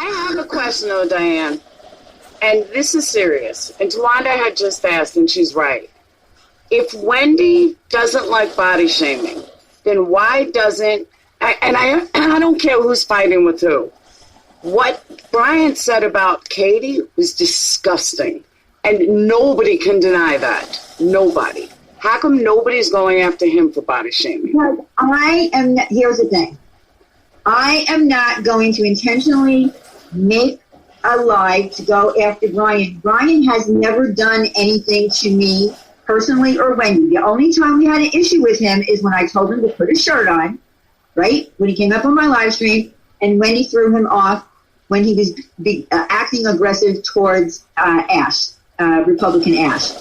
I have a question though, Diane. And this is serious. And Tawanda had just asked, and she's right. If Wendy doesn't like body shaming, then why doesn't, I don't care who's fighting with who. What Brian said about Katie was disgusting. And nobody can deny that. Nobody. How come nobody's going after him for body shaming? Because here's the thing. I am not going to intentionally make a lie to go after Brian. Brian has never done anything to me personally or Wendy. The only time we had an issue with him is when I told him to put a shirt on, right? When he came up on my live stream, and Wendy threw him off when he was acting aggressive towards Ash, Republican Ash.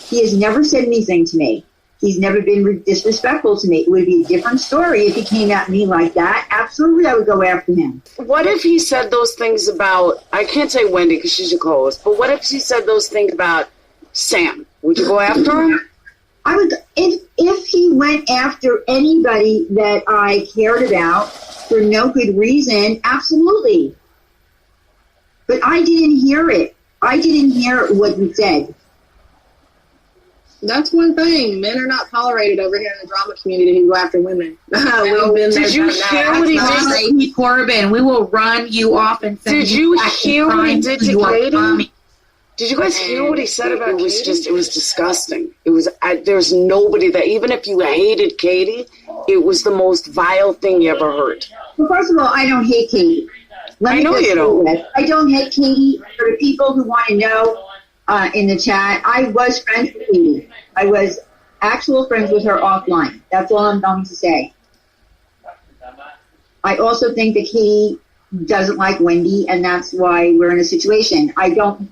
He has never said anything to me. He's never been disrespectful to me. It would be a different story if he came at me like that. Absolutely, I would go after him. What if he said those things about, I can't say Wendy because she's your co-host, but what if he said those things about Sam? Would you go after him? I would. If he went after anybody that I cared about for no good reason, absolutely. But I didn't hear it. I didn't hear what he said. That's one thing. Men are not tolerated over here in the drama community who go after women. Did you hear what he did? Corbin, we will run you off and send Did you hear what he did to Katie? Did you guys hear what he said about it? It was disgusting. It was, there's nobody that, even if you hated Katie, it was the most vile thing you ever heard. Well, first of all, I don't hate Katie. I know you don't. I don't hate Katie. For the people who want to know in the chat, I was friends with Katie. I was actual friends with her offline. That's all I'm going to say. I also think that Katie doesn't like Wendy, and that's why we're in a situation. I don't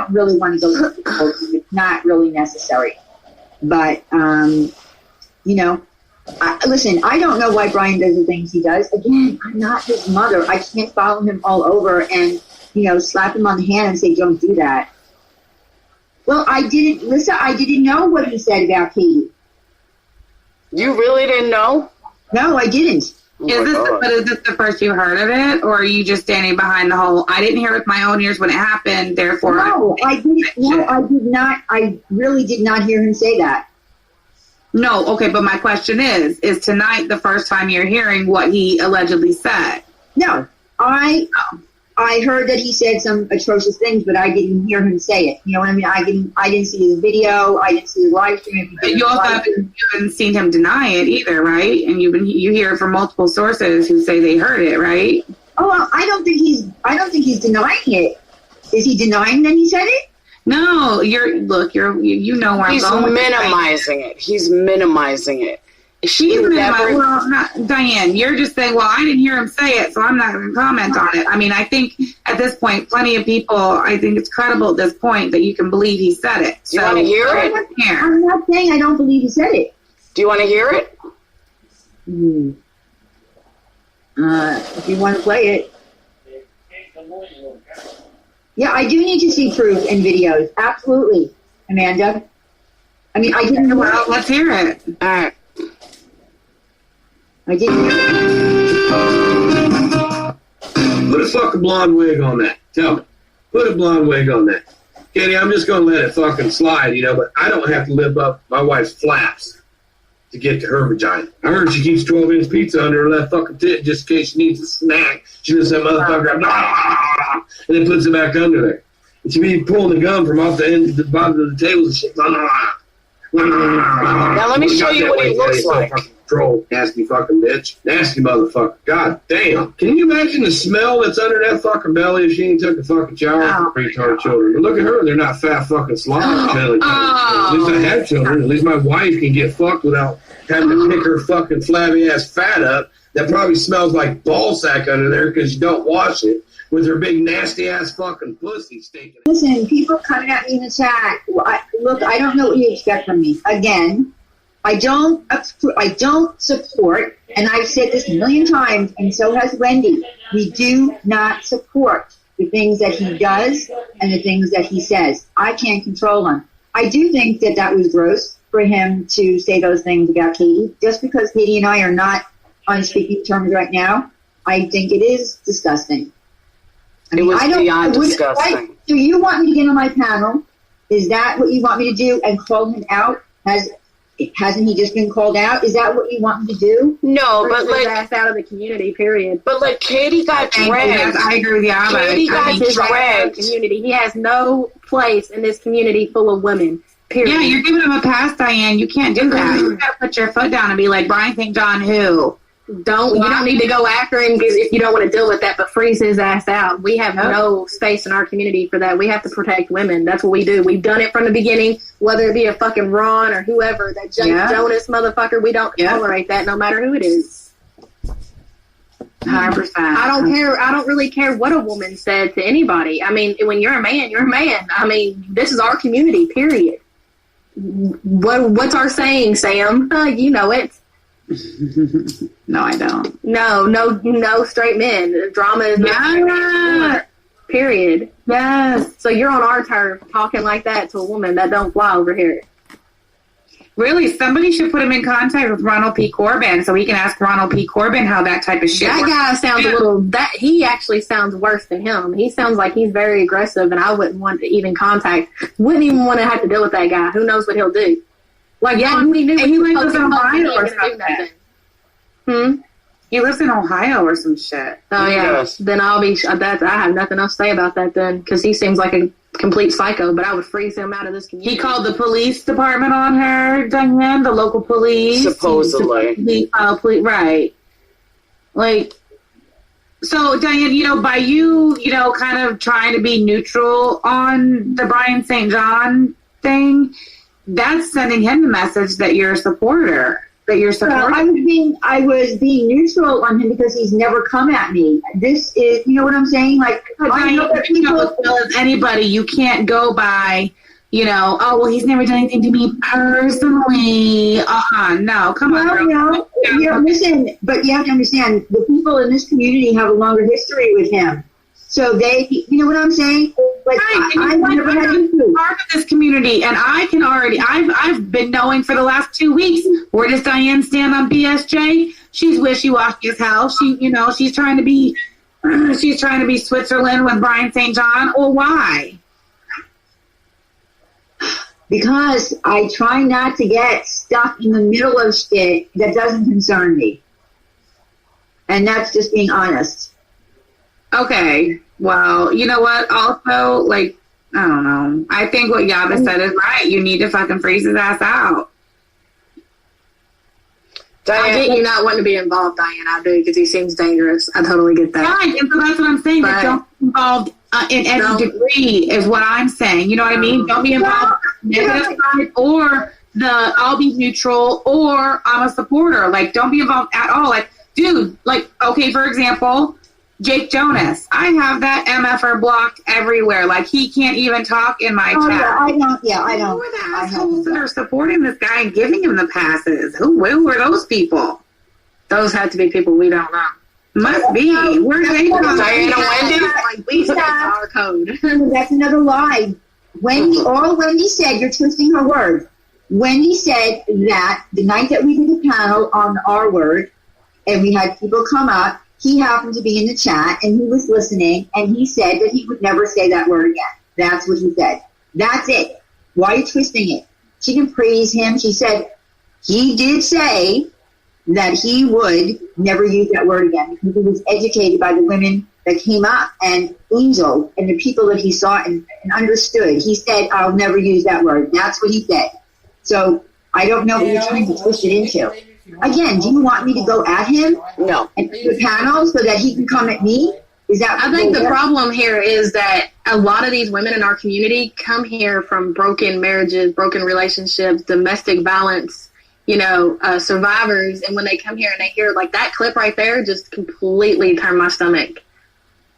really want to go to people. It's not really necessary. But, listen, I don't know why Brian does the things he does. Again, I'm not his mother. I can't follow him all over and, slap him on the hand and say, don't do that. Well, I didn't know what he said about Katie. You really didn't know? No, I didn't. Is this the first you heard of it, or are you just standing behind the whole, I didn't hear it with my own ears when it happened, therefore... No, I didn't. No, I did not. I really did not hear him say that. No, okay, but my question is tonight the first time you're hearing what he allegedly said? No, I heard that he said some atrocious things, but I didn't hear him say it. You know what I mean? I didn't see his video. I didn't see his live stream. But you also haven't seen him deny it either, right? And you hear it from multiple sources who say they heard it, right? Oh, well, I don't think he's denying it. Is he denying that he said it? No, you know where I'm going. He's minimizing it. Diane, you're just saying, well, I didn't hear him say it, so I'm not going to comment on it. I mean, I think at this point, plenty of people, I think it's credible at this point that you can believe he said it. Do you want to hear it? I'm not saying I don't believe he said it. Do you want to hear it? If you want to play it. Yeah, I do need to see proof and videos. Absolutely, Amanda. I mean, I didn't know. Well, let's hear it. All right. I didn't hear it. Put a fucking blonde wig on that. Tell me. Put a blonde wig on that. Katie, I'm just going to let it fucking slide, but I don't have to live up my wife's flaps to get to her vagina. I heard she keeps 12-inch pizza under her left fucking tit just in case she needs a snack. She does that motherfucker, and then puts it back under there. And she be pulling the gum from off the end to the bottom of the table and shit. Now let me show you what he looks like. Troll, nasty fucking bitch. Nasty motherfucker. God damn. Can you imagine the smell that's under that fucking belly if she ain't took a fucking shower for retarded children? But look at her. They're not fat fucking slobs. At least I have children. At least my wife can get fucked without having to pick her fucking flabby ass fat up that probably smells like ball sack under there because you don't wash it with her big nasty ass fucking pussy stinking. Listen, people coming at me in the chat. Look, I don't know what you expect from me. Again, I don't support, and I've said this a million times, and so has Wendy. We do not support the things that he does and the things that he says. I can't control him. I do think that was gross for him to say those things about Katie. Just because Katie and I are not on speaking terms right now, I think it is disgusting. It was beyond disgusting. Right? Do you want me to get on my panel? Is that what you want me to do and call him out? Hasn't he just been called out? Is that what you want me to do? No, but like ass out of the community. Period. But like Katie got dragged. I agree with Yaba. Katie got dragged. Community. He has no place in this community full of women. Period. Yeah, you're giving him a pass, Diane. You can't do that. You gotta put your foot down and be like, Brian St. John who? You don't need to go after him if you don't want to deal with that, but freeze his ass out. We have no space in our community for that. We have to protect women. That's what we do. We've done it from the beginning, whether it be a fucking Ron or whoever, that Jonas motherfucker. We don't tolerate that no matter who it is. 100%. I don't care. I don't really care what a woman said to anybody. I mean, when you're a man, you're a man. I mean, this is our community, period. What's our saying, Sam? You know it. No, I don't. No straight men. Drama is not period. Yes. So you're on our turf talking like that to a woman that don't fly over here. Really, somebody should put him in contact with Ronald P. Corbin so he can ask Ronald P. Corbin how that type of shit works. That guy sounds he actually sounds worse than him. He sounds like he's very aggressive, and I wouldn't want to even wouldn't even want to have to deal with that guy. Who knows what he'll do? Like, he knew he lives in Ohio or something. He lives in Ohio or some shit. Oh, yeah. Then I have nothing else to say about that then, because he seems like a complete psycho, but I would freeze him out of this community. He called the police department on her, Diane, the local police. Supposedly. Right. Like, so, Diane, by you, kind of trying to be neutral on the Brian St. John thing, that's sending him the message that you're a supporter. That you're supporting. I was being neutral on him because he's never come at me. This is, you know what I'm saying? Like, I know that people, as well as anybody, you can't go by, oh, well, he's never done anything to me personally. No, come on. No. Listen, but you have to understand, the people in this community have a longer history with him. So you know what I'm saying? Like, I'm part of this community, and I can already, I've been knowing for the last 2 weeks, where does Diane stand on BSJ? She's wishy-washy as hell. She's trying to be Switzerland with Brian St. John. Well, why? Because I try not to get stuck in the middle of shit that doesn't concern me. And that's just being honest. Okay, well, you know what? Also, like, I don't know. I think what Yaba said is right. You need to fucking freeze his ass out. Diane, I get you not wanting to be involved, Diane. I do, because he seems dangerous. I totally get that. Right, and so that's what I'm saying. But don't be involved in any degree is what I'm saying. You know what I mean? Don't be involved in the negative side or I'll be neutral or I'm a supporter. Like, don't be involved at all. Like, dude, like, okay, for example, Jake Jonas. I have that MFR blocked everywhere. Like, he can't even talk in my chat. I don't. Who are the assholes that are supporting this guy and giving him the passes? Who are those people? Those have to be people we don't know. Must be. Where are they from? Diane and Wendy? We have our code. That's another lie. All Wendy said, you're twisting her word. Wendy said that the night that we did the panel on our word, and we had people come up, he happened to be in the chat, and he was listening, and he said that he would never say that word again. That's what he said. That's it. Why are you twisting it? She didn't praise him. She said he did say that he would never use that word again because he was educated by the women that came up and Angel and the people that he saw and understood. He said, I'll never use that word. That's what he said. So I don't know what you're trying to twist it into. Again, do you want me to go at him? No. And do the panel so that he can come at me? Is that? I think the problem here is that a lot of these women in our community come here from broken marriages, broken relationships, domestic violence, survivors. And when they come here and they hear like that clip right there, just completely turned my stomach.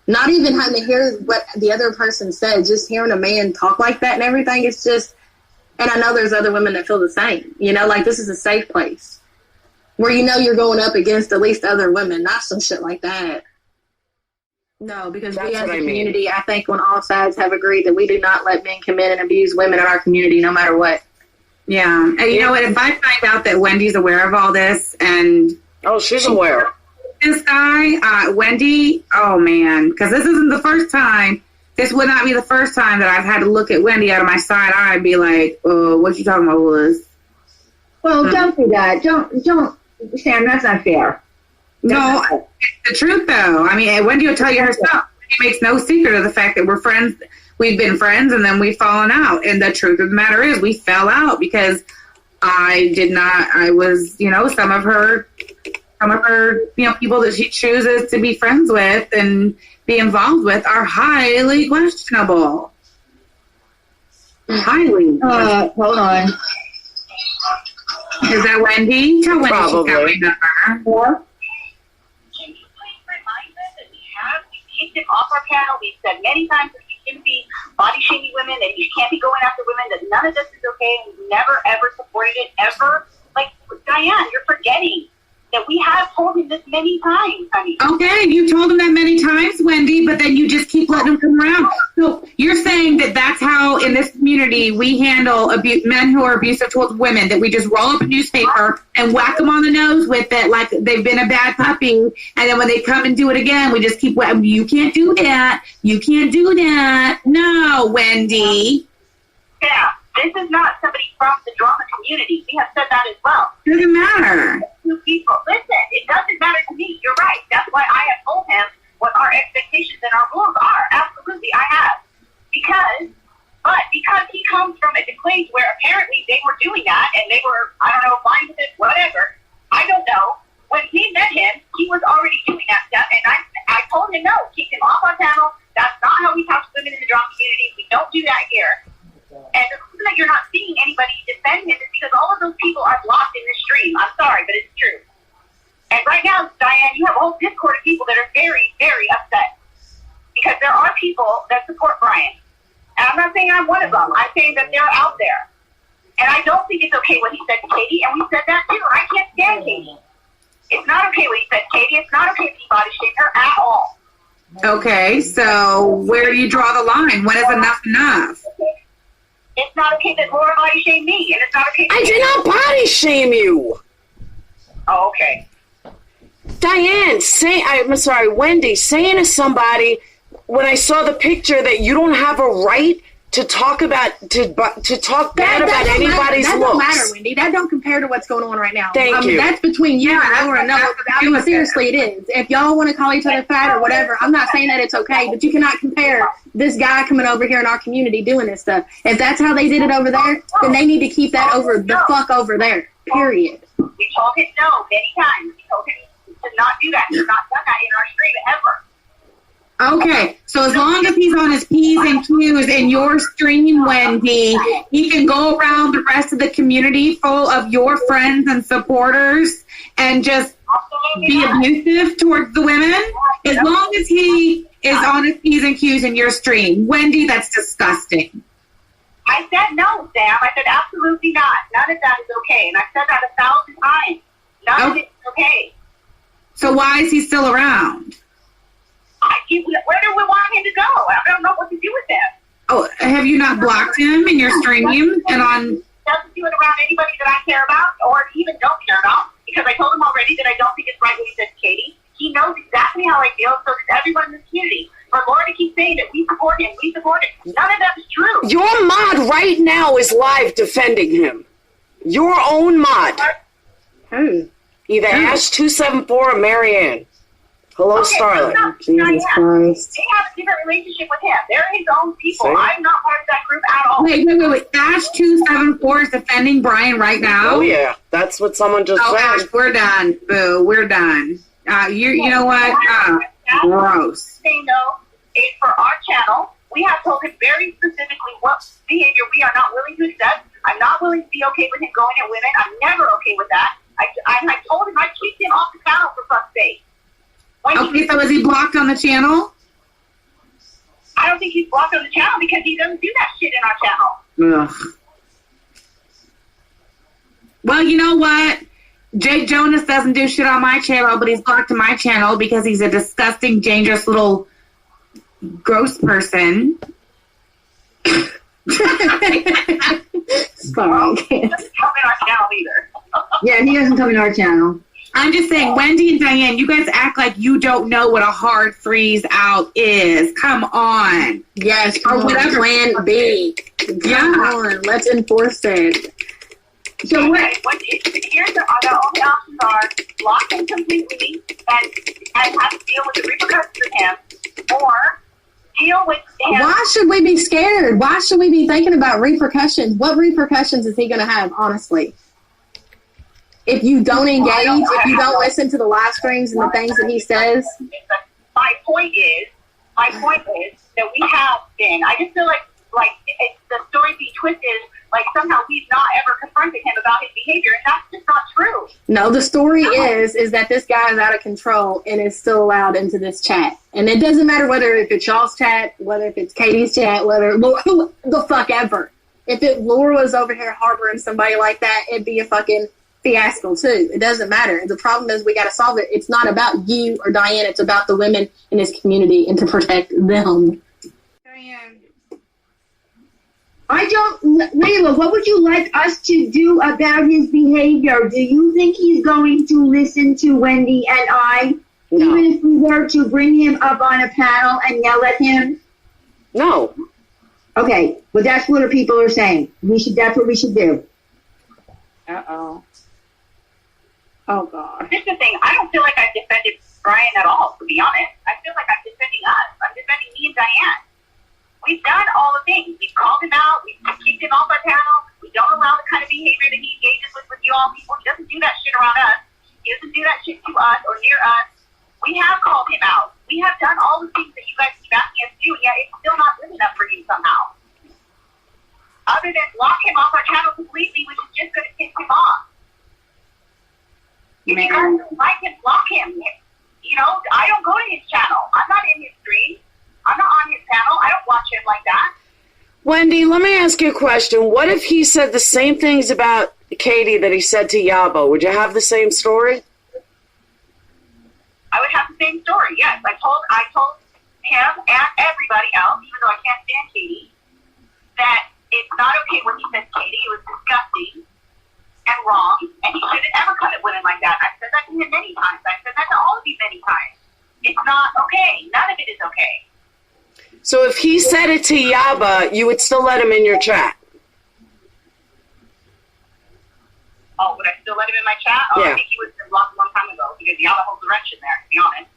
Not even having to hear what the other person said, just hearing a man talk like that and everything. It's just, and I know there's other women that feel the same. Like this is a safe place where you're going up against at least other women, not some shit like that. No, because we as a community, I think on all sides have agreed that we do not let men come in and abuse women in our community no matter what. Yeah. And you know what? If I find out that Wendy's aware of all this and... Oh, she's aware. this guy, Wendy, oh man, because this isn't the first time. This would not be the first time that I've had to look at Wendy out of my side eye and be like, what you talking about, Liz? Well, don't do that. Don't, Sam, that's not fair. No, it's the truth, though. I mean, Wendy will tell you herself. She makes no secret of the fact that we're friends. We've been friends, and then we've fallen out. And the truth of the matter is we fell out because I was, some of her, people that she chooses to be friends with and be involved with are highly questionable. Highly. Hold on. Is that Wendy? Tell Wendy Probably. she's got my number. Can you please remind us that we kicked him off our panel? We've said many times that he shouldn't be body shaming women, that he can't be going after women, that none of this is okay, and we've never, ever supported it, ever. Like, Diane, you're forgetting that we have told him this many times, honey. Okay, you told him that many times, Wendy, but then you just keep letting him come around. So you're saying that that's how, in this community, we handle men who are abusive towards women, that we just roll up a newspaper and whack them on the nose with it like they've been a bad puppy, and then when they come and do it again, we just keep, you can't do that. You can't do that. No, Wendy. Yeah, this is not somebody from the drama community. We have said that as well. Doesn't matter. Two people. Listen, it doesn't matter to me. You're right. That's why I have told him what our expectations and our rules are. Absolutely, I have. Because he comes from a place where apparently they were doing that and they were, I don't know, fine with it, whatever. I don't know. When we met him, he was already doing that stuff, and I told him no, keep him off our panel. That's not how we talk to women in the drama community. We don't do that here. And the reason that you're not seeing anybody defend him is because all of those people are blocked in this stream. I'm sorry, but it's true. And right now, Diane, you have a whole Discord of people that are very, very upset. Because there are people that support Brian. And I'm not saying I'm one of them. I'm saying that they're out there. And I don't think it's okay what he said to Katie, and we said that too. I can't stand Katie. It's not okay what he said to Katie. It's not okay to body shame her at all. Okay, so where do you draw the line? When is enough enough? It's not okay that Laura body shamed me, and it's not okay. I did not body shame you. Oh, okay. Diane, Wendy, saying to somebody when I saw the picture that you don't have a right to talk about to talk bad about anybody's looks. That don't matter, looks. Wendy. That don't compare to what's going on right now. Thank you. That's between you and Laura. No, seriously, it is. If y'all want to call each other fat or whatever, I'm not saying that it's okay, but you cannot compare this guy coming over here in our community doing this stuff. If that's how they did it over there, then they need to keep that over there. Period. We told him no many times. We told him to not do that. He's not done that in our stream ever. Okay, so as long as he's on his P's and Q's in your stream, Wendy, he can go around the rest of the community full of your friends and supporters and just be abusive towards the women. As long as he is on his P's and Q's in your stream. Wendy, that's disgusting. I said no, Sam. I said absolutely not. None of that is okay. And I said that 1,000 times. None of it is okay. So why is he still around? Where do we want him to go? I don't know what to do with him. Oh, have you not blocked him in your stream and on? Doesn't do it around anybody that I care about or even don't care about, because I told him already that I don't think it's right what he said to Katie. He knows exactly how I feel, so does everyone in this community. For Laura to keep saying that we support him, none of that is true. Your mod right now is live defending him. Your own mod. Either Ash274 or Marianne. Hello, Starlight. Jesus Christ. They have a different relationship with him. They're his own people. See? I'm not part of that group at all. Wait. Ash274 is defending Brian right now? Oh, yeah. That's what someone just said. Ash, we're done. Boo, we're done. You know what? Gross. Saying no is for our channel. We have told him very specifically what behavior we are not willing to accept. I'm not willing to be okay with him going at women. I'm never okay with that. I told him I kicked him off the channel for fuck's sake. Okay, so is he blocked on the channel? I don't think he's blocked on the channel because he doesn't do that shit in our channel. Ugh. Well, you know what? Jake Jonas doesn't do shit on my channel, but he's blocked on my channel because he's a disgusting, dangerous little gross person. Sorry. He doesn't come in our channel either. Yeah, he doesn't come in our channel. I'm just saying, Wendy and Diane, you guys act like you don't know what a hard freeze out is. Come on. Yes, or whatever. Plan B. Come on, let's enforce it. So here's the only options are block him completely and have to deal with the repercussions of him, or deal with him. Why should we be scared? Why should we be thinking about repercussions? What repercussions is he going to have, honestly? If you don't engage, if you don't listen to the live streams and the things that he says. My point is that we have been. I just feel like the story being twisted. Like somehow we've not ever confronted him about his behavior, and that's just not true. No, the story is that this guy is out of control and is still allowed into this chat. And it doesn't matter whether if it's y'all's chat, whether if it's Katie's chat, who the fuck ever. If Laura was over here harboring somebody like that, it'd be a fucking fiasco too. It doesn't matter. The problem is we got to solve it. It's not about you or Diane. It's about the women in this community and to protect them. Diane. Layla, what would you like us to do about his behavior? Do you think he's going to listen to Wendy and I, even if we were to bring him up on a panel and yell at him? No. Okay, well, that's what the people are saying. That's what we should do. Uh-oh. Oh, God. This is the thing. I don't feel like I've defended Brian at all, to be honest. I feel like I'm defending us. I'm defending me and Diane. We've done all the things. We've called him out. We've kicked him off our panel. We don't allow the kind of behavior that he engages with you all people. He doesn't do that shit around us. He doesn't do that shit to us or near us. We have called him out. We have done all the things that you guys keep asking us to do, and yet it's still not good enough for you somehow. Other than block him off our channel completely, which is just going to piss him off. If you guys don't like him, block him. You know, I don't go to his channel. I'm not in his stream. I'm not on his panel. I don't watch him like that. Wendy, let me ask you a question. What if he said the same things about Katie that he said to Yaba? Would you have the same story? I would have the same story, yes. I told him and everybody else, even though I can't stand Katie, that it's not okay what he said to Katie. It was disgusting and wrong, and he shouldn't ever come at women like that. I've said that to him many times. I've said that to all of you many times. It's not okay. None of it is okay. So if he said it to Yaba, you would still let him in your chat? Oh, would I still let him in my chat? Oh, Yeah. I think he would have been blocked a long time ago because Yaba holds the wrench in there, to be honest.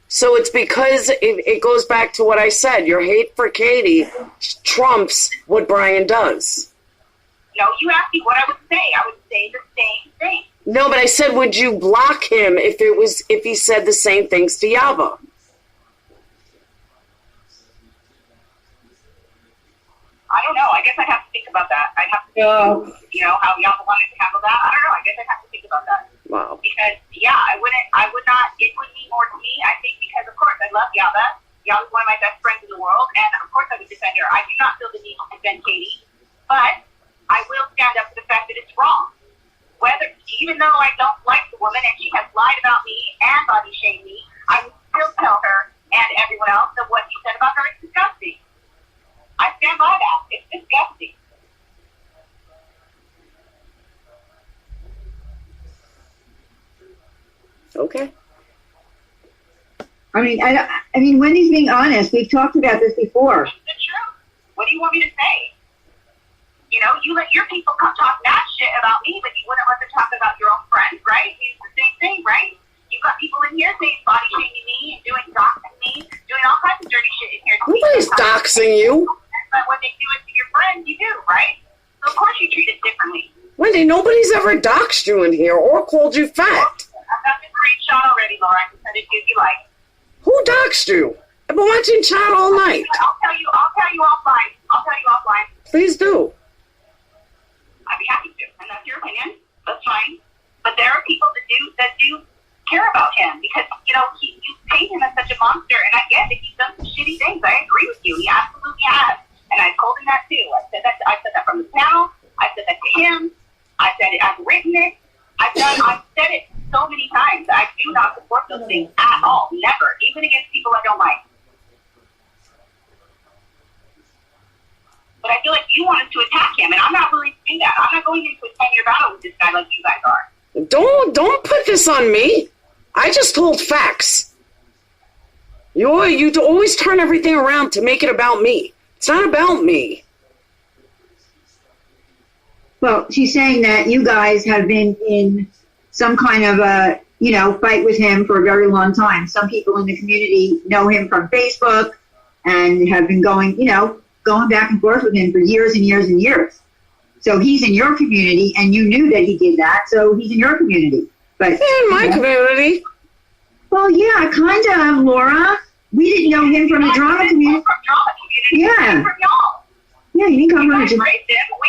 So it's because it goes back to what I said. Your hate for Katie trumps what Brian does. No, you asked me what I would say. I would say the same thing. No, but I said, would you block him if he said the same things to Yaba? I don't know. I guess I'd have to think about that. I'd have to think, how Yaba wanted to handle that. I don't know. I guess I'd have to think about that. Wow. Because, I would not, it would mean more to me, I think, because, of course, I love Yaba. Yaba's one of my best friends in the world, and, of course, I would defend her. I do not feel the need to defend Katie, but I will stand up for the fact that it's wrong. Even though I don't like the woman and she has lied about me and body shamed me, I would still tell her and everyone else that what she said about her is disgusting. I stand by that. It's disgusting. Okay. I mean, Wendy's being honest. We've talked about this before. It's the truth. What do you want me to say? You know, you let your people come talk mad shit about me, but you wouldn't let them talk about your own friends, right? It's the same thing, right? You've got people in here saying body shaming me and doxing me, doing all kinds of dirty shit in here. Nobody's doxing you. But when they do it to your friends, you do, right? So of course you treat it differently. Wendy, nobody's ever doxed you in here or called you fat. I've got the screenshot already, Laura. I can send it to you if you like. Who doxed you? I've been watching chat all night. I'll tell you offline. Please do. I'd be happy to, and that's your opinion. That's fine. But there are people that do care about him because you paint him as such a monster. And I get that he's done some shitty things. I agree with you. He absolutely has, and I told him that too. I said that from the panel. I said that to him. I said it. I've written it. I've said it so many times. I do not support those things at all. Never, even against people I don't like. But I feel like you wanted to attack him, and I'm not willing to do that. I'm not going into a 10-year battle with this guy like you guys are. don't put this on me. I just told facts. You always turn everything around to make it about me. It's not about me. Well, she's saying that you guys have been in some kind of a, fight with him for a very long time. Some people in the community know him from Facebook and have been going back and forth with him for years and years and years. So he's in your community, and you knew that he did that, so he's in your community. But in my community. Well, yeah, kind of, Laura. We didn't know him from the drama community. Yeah. Yeah, he didn't come from the raised him. We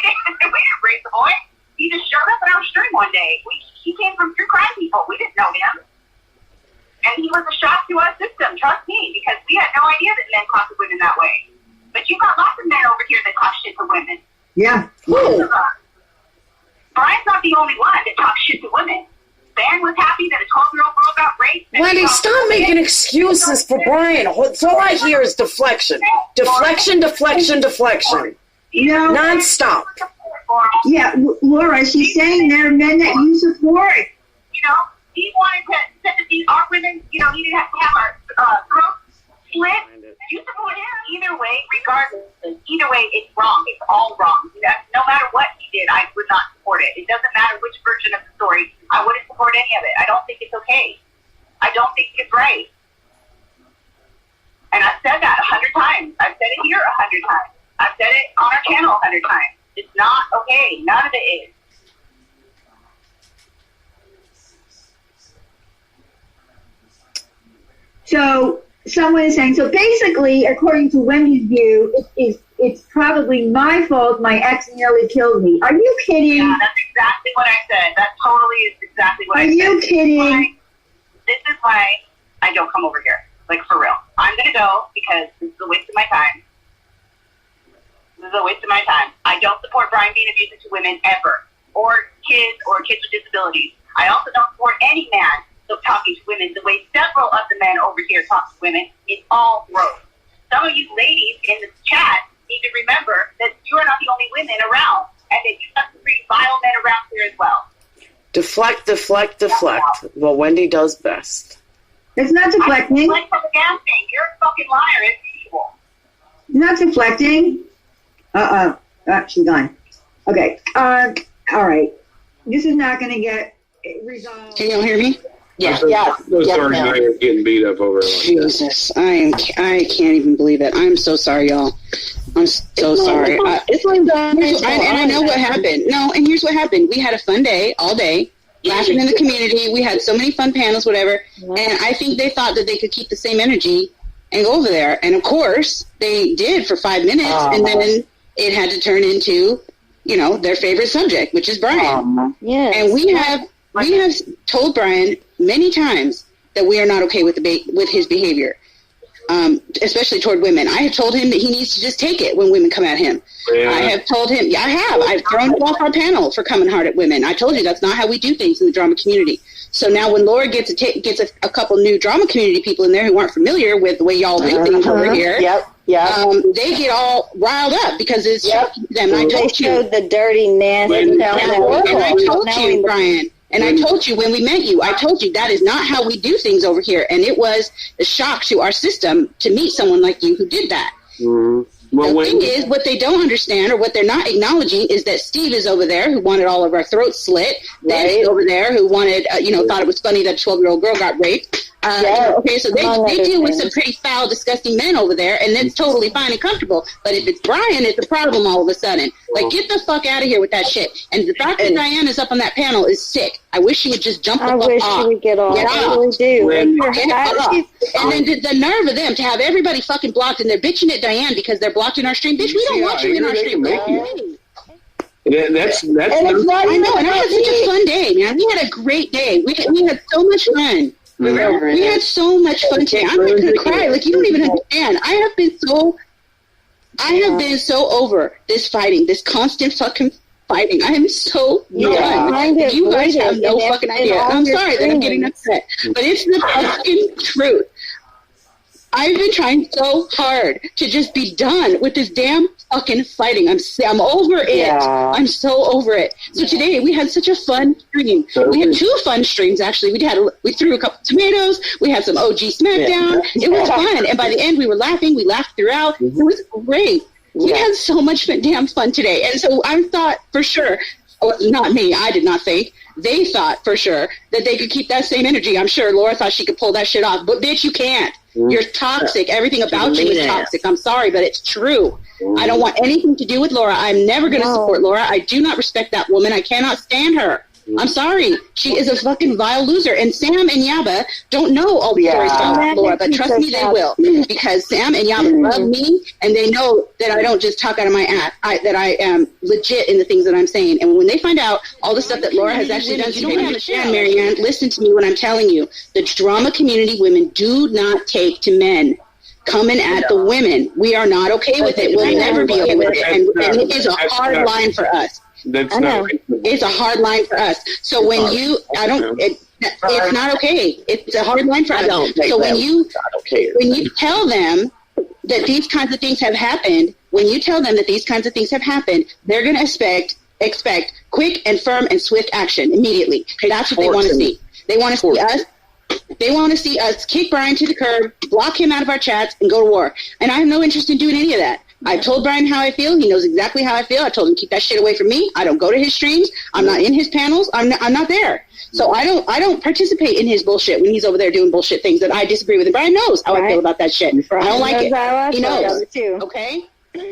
didn't raise the boy. He just showed up in our stream one day. He came from true crime people. We didn't know him. And he was a shock to our system, trust me, because we had no idea that men talk to women that way. But you got lots of men over here that talk shit to women. Yeah. Brian's not the only one that talks shit to women. Van was happy that a 12-year-old girl got raped. Wendy, stop making excuses for Brian. All I hear is deflection. Deflection. Non-stop. Yeah, Laura, she's saying there are men that you support. He wanted to say that these are women, he didn't have to have our throats slit. You support him. Either way, regardless, it's wrong. It's all wrong. No matter what he did, I would not support it. It doesn't matter which version of the story. I wouldn't support any of it. I don't think it's okay. I don't think it's right. And I've said that 100 times. I've said it here 100 times. I've said it on our channel 100 times. It's not okay. None of it is. So someone is saying, so basically, according to Wendy's view, it's probably my fault my ex nearly killed me. Are you kidding? Yeah, that's exactly what I said. That totally is exactly what I said. Are you kidding? This is why I don't come over here. Like, for real. I'm going to go because this is a waste of my time. I don't support Brian being abusive to women ever. Or kids with disabilities. I also don't support any man talking to women the way several of the men over here talk to women. It's all gross. Some of you ladies in the chat need to remember that you are not the only women around, and that you have some pretty vile men around here as well. Deflect. Well, Wendy does best. It's not deflecting. Like from the damn thing. You're a fucking liar as usual. It's not deflecting. She's gone. Okay. All right. This is not going to get resolved. Can y'all hear me? Yeah. Sorry, Diane getting beat up over it. Jesus, I can't even believe it. I'm so sorry, y'all. I'm so sorry. And I know what happened. No, and here's what happened. We had a fun day, all day, laughing in the community. We had so many fun panels, whatever. And I think they thought that they could keep the same energy and go over there. And of course, they did for 5 minutes, and then it had to turn into, their favorite subject, which is Brian. Yes. And we have told Brian many times that we are not okay with his behavior, especially toward women. I have told him that he needs to just take it when women come at him. Yeah. I have told him, I've thrown him off our panel for coming hard at women. I told you that's not how we do things in the drama community. So now when Laura gets a couple new drama community people in there who aren't familiar with the way y'all do things over here, they get all riled up because it's shocking to them. I told you. Showed the dirty, nasty. And I told you, Brian. And I told you when we met you, I told you that is not how we do things over here. And it was a shock to our system to meet someone like you who did that. Mm-hmm. Well, the thing is, what they don't understand or what they're not acknowledging is that Steve is over there who wanted all of our throats slit. Right. Dan's over there who wanted, thought it was funny that a 12-year-old girl got raped. Okay, so they deal with some pretty foul, disgusting men over there, and that's totally fine and comfortable. But if it's Brian, it's a problem all of a sudden. Like, get the fuck out of here with that shit. And the fact that Diane is up on that panel is sick. I wish she would just jump the fuck off. I wish she would get off. I really do. And then the nerve of them to have everybody fucking blocked, and they're bitching at Diane because they're blocked in our stream. Bitch, we don't want you in our stream. That's I know, and I had such a fun day, man. We had a great day. We had so much fun. We had so much fun today. I'm going to cry. Like, you don't even understand. I have been so over this fighting, this constant fucking fighting. I am so done. You guys have no fucking idea. I'm sorry that I'm getting upset, but it's the fucking truth. I've been trying so hard to just be done with this damn fucking fighting. I'm over it. Yeah. I'm so over it. So today we had such a fun stream. We had 2 fun streams actually. We threw a couple tomatoes. We had some OG Smackdown. It was fun, and by the end we were laughing. We laughed throughout. It was great. We had so much damn fun today, and so I thought for sure. Not me. I did not think. They thought for sure that they could keep that same energy. I'm sure Laura thought she could pull that shit off, but bitch, you can't. You're toxic. Everything about you is toxic. I'm sorry, but it's true. I don't want anything to do with Laura. I'm never going to support Laura. I do not respect that woman. I cannot stand her. I'm sorry. She is a fucking vile loser. And Sam and Yaba don't know all the stories about Laura, but trust me, they will. Because Sam and Yaba love me, and they know that I don't just talk out of my ass, that I am legit in the things that I'm saying. And when they find out all the stuff that Laura has actually done, you don't understand, Marianne. Listen to me when I'm telling you. The drama community women do not take to men coming at the women. We are not okay with it. We'll never be okay with it. And it is a hard line for us. It's a hard line for us. So when it's not okay. It's a hard line for us. So when you tell them that these kinds of things have happened, they're going to expect quick and firm and swift action immediately. That's what they want to see. They want to see us. They want to see us kick Brian to the curb, block him out of our chats, and go to war. And I have no interest in doing any of that. I told Brian how I feel. He knows exactly how I feel. I told him keep that shit away from me. I don't go to his streams. I'm not in his panels. I'm not there. So I don't participate in his bullshit when he's over there doing bullshit things that I disagree with. And Brian knows how I feel about that shit. I don't like it. He knows. Okay?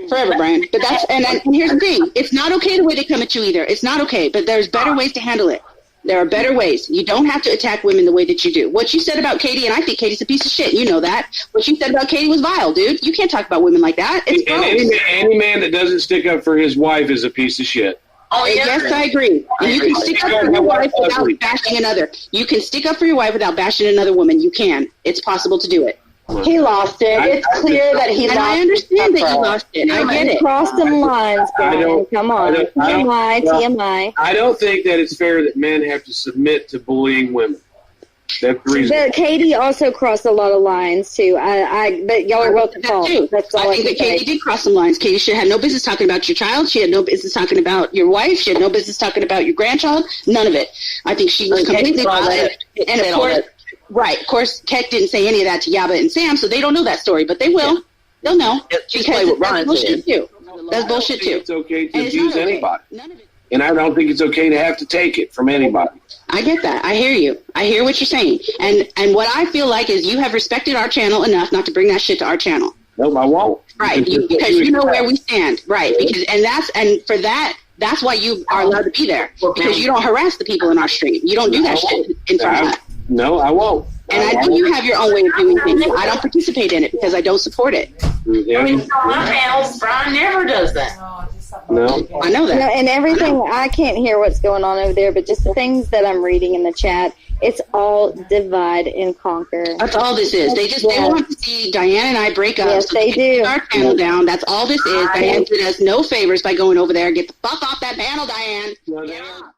Forever, Brian. But and here's the thing. It's not okay the way they come at you either. It's not okay. But there's better ways to handle it. There are better ways. You don't have to attack women the way that you do. What you said about Katie, and I think Katie's a piece of shit. You know that. What you said about Katie was vile, dude. You can't talk about women like that. It's gross. Any man that doesn't stick up for his wife is a piece of shit. Oh, yes, I agree. And you can stick up for your wife without bashing another. You can stick up for your wife without bashing another woman. You can. It's possible to do it. He lost it. It's clear that he lost it. And I understand that you lost it. I get it. Crossed some lines, Brian. Come on. TMI. I don't think that it's fair that men have to submit to bullying women. That's the reason. But Katie also crossed a lot of lines too. But y'all are both at fault. That's all I think that Katie did cross some lines. Katie should have no business talking about your child. She had no business talking about your wife. She had no business talking about your grandchild. None of it. I think she was completely violent. And of course. Right. Of course, Keck didn't say any of that to Yaba and Sam, so they don't know that story, but they will. Yeah. They'll know. Because that's bullshit, too. That's bullshit, too. It's okay to abuse anybody. And I don't think it's okay to have to take it from anybody. I get that. I hear you. I hear what you're saying. And what I feel like is you have respected our channel enough not to bring that shit to our channel. No, I won't. Right. Because you know where we stand. Right. And for that, that's why you are allowed to be there. Because you don't harass the people in our stream. You don't do that shit in front of us. No, I won't. And I know you have your own way of doing things. I don't participate in it because I don't support it. I mean, on my panels, Brian never does that. No. I know that. No, and everything, I can't hear what's going on over there, but just the things that I'm reading in the chat, it's all divide and conquer. That's all this is. They want to see Diane and I break up. Yes, so they do. Our panel down. That's all this is. Diane did us no favors by going over there. Get the fuck off that panel, Diane. Yeah.